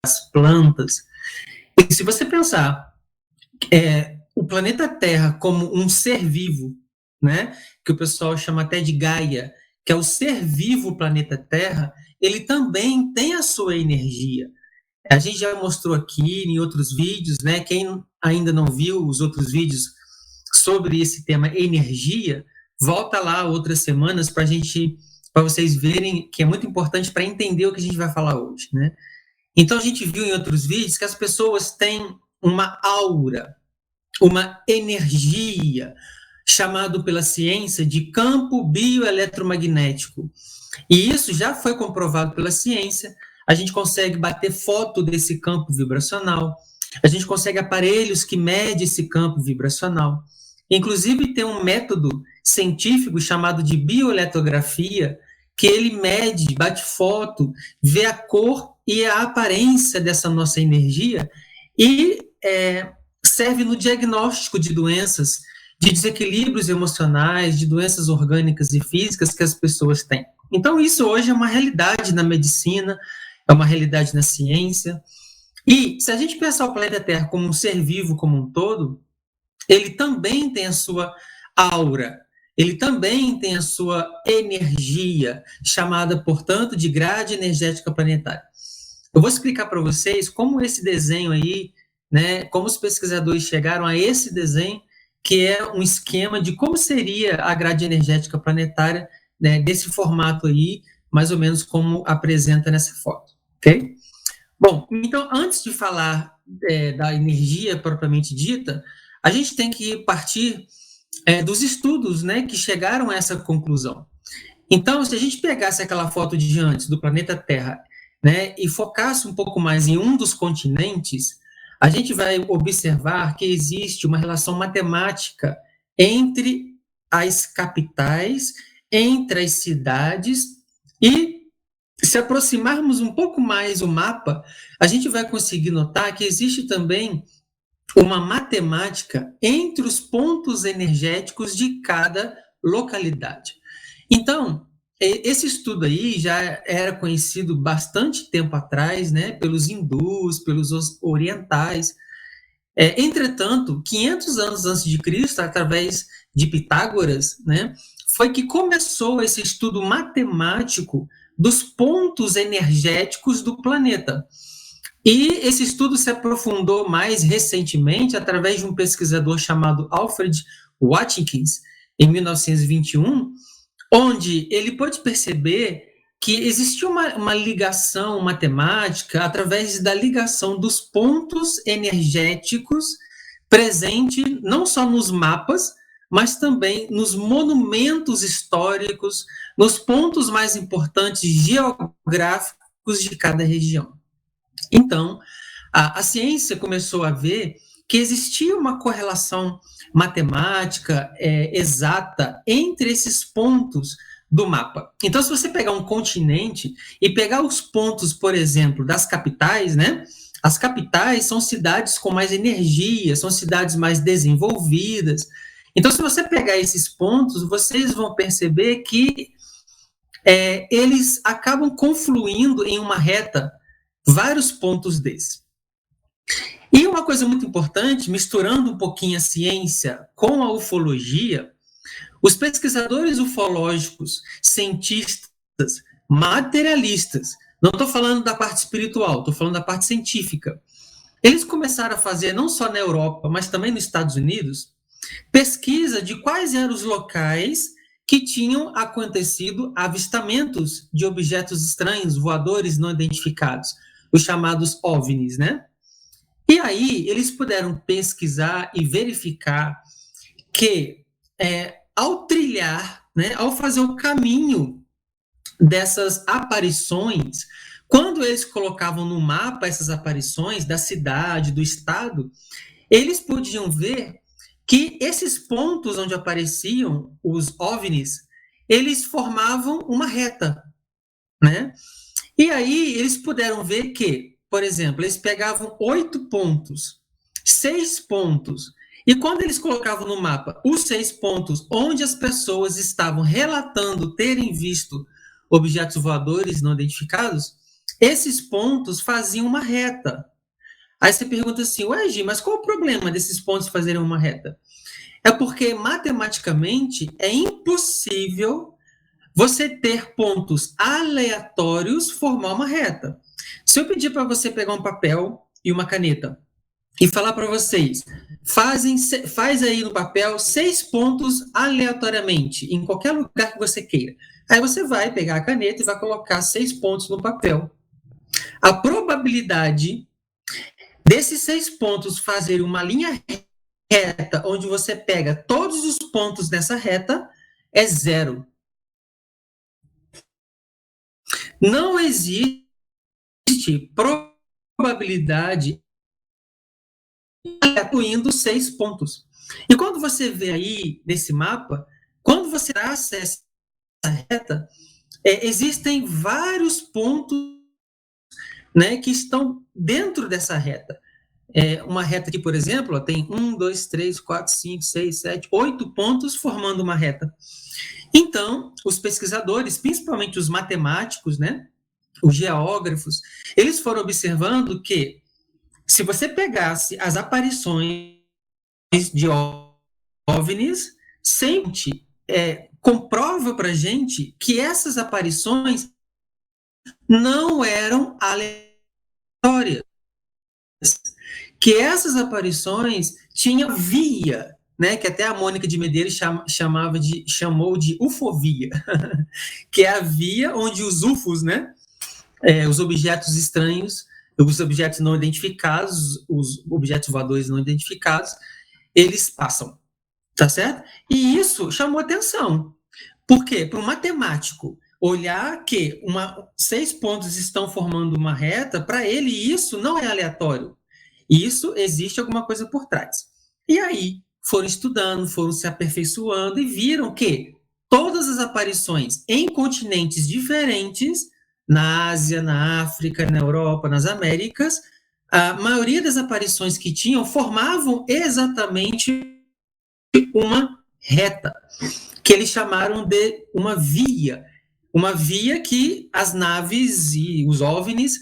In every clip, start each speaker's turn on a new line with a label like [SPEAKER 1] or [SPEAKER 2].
[SPEAKER 1] as plantas. E se você pensar o planeta Terra como um ser vivo, né, que o pessoal chama até de Gaia, que é o ser vivo planeta Terra, ele também tem a sua energia. A gente já mostrou aqui em outros vídeos, né? Quem ainda não viu os outros vídeos sobre esse tema energia, volta lá outras semanas para vocês verem que é muito importante para entender o que a gente vai falar hoje, né? Então a gente viu em outros vídeos que as pessoas têm uma aura, uma energia, chamado pela ciência de campo bioeletromagnético. E isso já foi comprovado pela ciência. A gente consegue bater foto desse campo vibracional, a gente consegue aparelhos que medem esse campo vibracional. Inclusive, tem um método científico chamado de bioeletrografia, que ele mede, bate foto, vê a cor e a aparência dessa nossa energia e serve no diagnóstico de doenças, de desequilíbrios emocionais, de doenças orgânicas e físicas que as pessoas têm. Então, isso hoje é uma realidade na medicina, é uma realidade na ciência. E se a gente pensar o planeta Terra como um ser vivo como um todo, ele também tem a sua aura, ele também tem a sua energia, chamada, portanto, de grade energética planetária. Eu vou explicar para vocês como esse desenho aí, né, como os pesquisadores chegaram a esse desenho, que é um esquema de como seria a grade energética planetária, né, desse formato aí, mais ou menos como apresenta nessa foto, ok? Bom, então, antes de falar da energia propriamente dita, a gente tem que partir dos estudos, né, que chegaram a essa conclusão. Então, se a gente pegasse aquela foto de antes do planeta Terra, né, e focasse um pouco mais em um dos continentes, a gente vai observar que existe uma relação matemática entre as capitais, entre as cidades, e se aproximarmos um pouco mais o mapa, a gente vai conseguir notar que existe também uma matemática entre os pontos energéticos de cada localidade. Então, esse estudo aí já era conhecido bastante tempo atrás, né, pelos hindus, pelos orientais. Entretanto, 500 anos antes de Cristo, através de Pitágoras, né, foi que começou esse estudo matemático dos pontos energéticos do planeta. E esse estudo se aprofundou mais recentemente através de um pesquisador chamado Alfred Watkins, em 1921, onde ele pôde perceber que existia uma ligação matemática através da ligação dos pontos energéticos presente não só nos mapas, mas também nos monumentos históricos, nos pontos mais importantes geográficos de cada região. Então, a ciência começou a ver que existia uma correlação matemática exata entre esses pontos do mapa. Então, se você pegar um continente e pegar os pontos, por exemplo, das capitais, né? As capitais são cidades com mais energia, são cidades mais desenvolvidas. Então, se você pegar esses pontos, vocês vão perceber que eles acabam confluindo em uma reta vários pontos desses. E uma coisa muito importante, misturando um pouquinho a ciência com a ufologia, os pesquisadores ufológicos, cientistas, materialistas, não estou falando da parte espiritual, estou falando da parte científica, eles começaram a fazer, não só na Europa, mas também nos Estados Unidos, pesquisa de quais eram os locais que tinham acontecido avistamentos de objetos estranhos, voadores não identificados, os chamados OVNIs, né? E aí eles puderam pesquisar e verificar que ao trilhar, né, ao fazer o caminho dessas aparições, quando eles colocavam no mapa essas aparições da cidade, do estado, eles podiam ver que esses pontos onde apareciam os OVNIs, eles formavam uma reta, né? E aí eles puderam ver que, por exemplo, eles pegavam 8 pontos, 6 pontos, e quando eles colocavam no mapa os 6 pontos onde as pessoas estavam relatando terem visto objetos voadores não identificados, esses pontos faziam uma reta. Aí você pergunta assim, ué, Gi, mas qual o problema desses pontos fazerem uma reta? É porque, matematicamente, é impossível você ter pontos aleatórios formar uma reta. Se eu pedir para você pegar um papel e uma caneta e falar para vocês, faz aí no papel 6 pontos aleatoriamente, em qualquer lugar que você queira. Aí você vai pegar a caneta e vai colocar 6 pontos no papel. A probabilidade desses 6 pontos fazerem uma linha reta, onde você pega todos os pontos dessa reta, é 0. Não existe probabilidade incluindo 6 pontos. E quando você vê aí nesse mapa, quando você traça essa reta, existem vários pontos, né, que estão dentro dessa reta. Uma reta aqui, por exemplo, ó, tem 1, 2, 3, 4, 5, 6, 7, 8 pontos formando uma reta. Então, os pesquisadores, principalmente os matemáticos, né, os geógrafos, eles foram observando que, se você pegasse as aparições de OVNIs, sempre comprova para a gente que essas aparições não eram aleatórias, que essas aparições tinham via, né, que até a Mônica de Medeiros chamou de ufovia, que é a via onde os UFOs, né, os objetos estranhos, os objetos não identificados, os objetos voadores não identificados, eles passam, tá certo? E isso chamou atenção. Por quê? Para um matemático olhar que 6 pontos estão formando uma reta, para ele isso não é aleatório. Isso existe alguma coisa por trás. E aí foram estudando, foram se aperfeiçoando e viram que todas as aparições em continentes diferentes, na Ásia, na África, na Europa, nas Américas, a maioria das aparições que tinham formavam exatamente uma reta, que eles chamaram de uma via que as naves e os OVNIs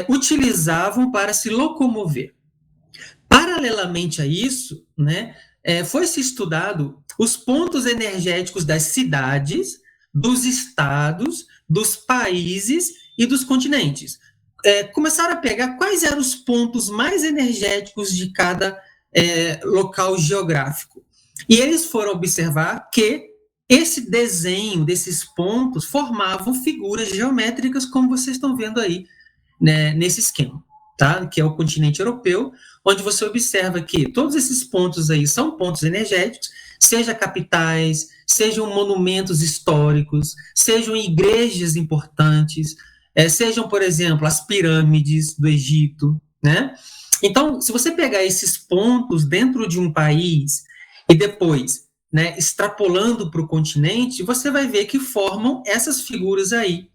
[SPEAKER 1] utilizavam para se locomover. Paralelamente a isso, né, foi-se estudado os pontos energéticos das cidades, dos estados, dos países e dos continentes. Começaram a pegar quais eram os pontos mais energéticos de cada local geográfico. E eles foram observar que esse desenho desses pontos formavam figuras geométricas, como vocês estão vendo aí, né, nesse esquema, tá? Que é o continente europeu, onde você observa que todos esses pontos aí são pontos energéticos, seja capitais, sejam monumentos históricos, sejam igrejas importantes, sejam, por exemplo, as pirâmides do Egito, né? Então, se você pegar esses pontos dentro de um país e depois, né, extrapolando para o continente, você vai ver que formam essas figuras aí,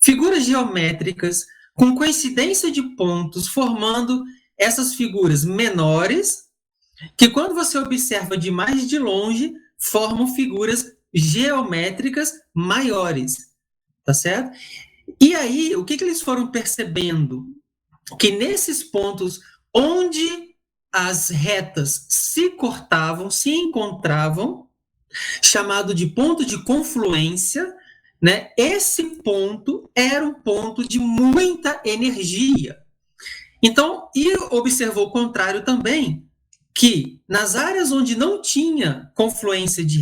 [SPEAKER 1] figuras geométricas com coincidência de pontos, formando essas figuras menores, que quando você observa de mais de longe, formam figuras geométricas maiores, tá certo? E aí, o que eles foram percebendo? Que nesses pontos onde as retas se cortavam, se encontravam, chamado de ponto de confluência, né? Esse ponto era um ponto de muita energia. Então, e observou o contrário também, que nas áreas onde não tinha confluência de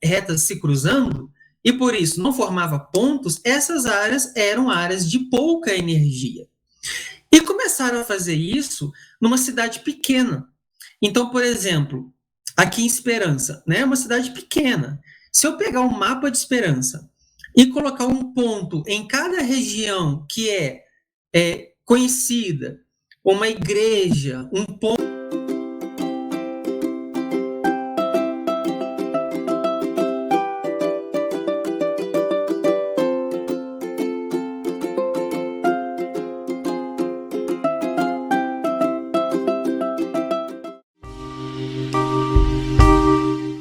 [SPEAKER 1] retas se cruzando, e por isso não formava pontos, essas áreas eram áreas de pouca energia. E começaram a fazer isso numa cidade pequena. Então, por exemplo, aqui em Esperança, né, uma cidade pequena. Se eu pegar um mapa de Esperança e colocar um ponto em cada região que é conhecida, uma igreja, um ponto.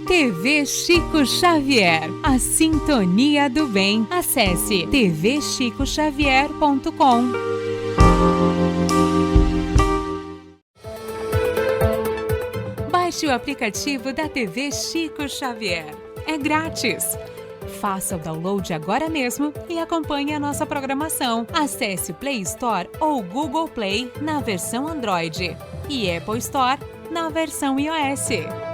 [SPEAKER 2] TV TV Chico Xavier, a sintonia do bem. Acesse tvchicoxavier.com. Baixe o aplicativo da TV Chico Xavier. É grátis. Faça o download agora mesmo e acompanhe a nossa programação. Acesse Play Store ou Google Play na versão Android e Apple Store na versão iOS.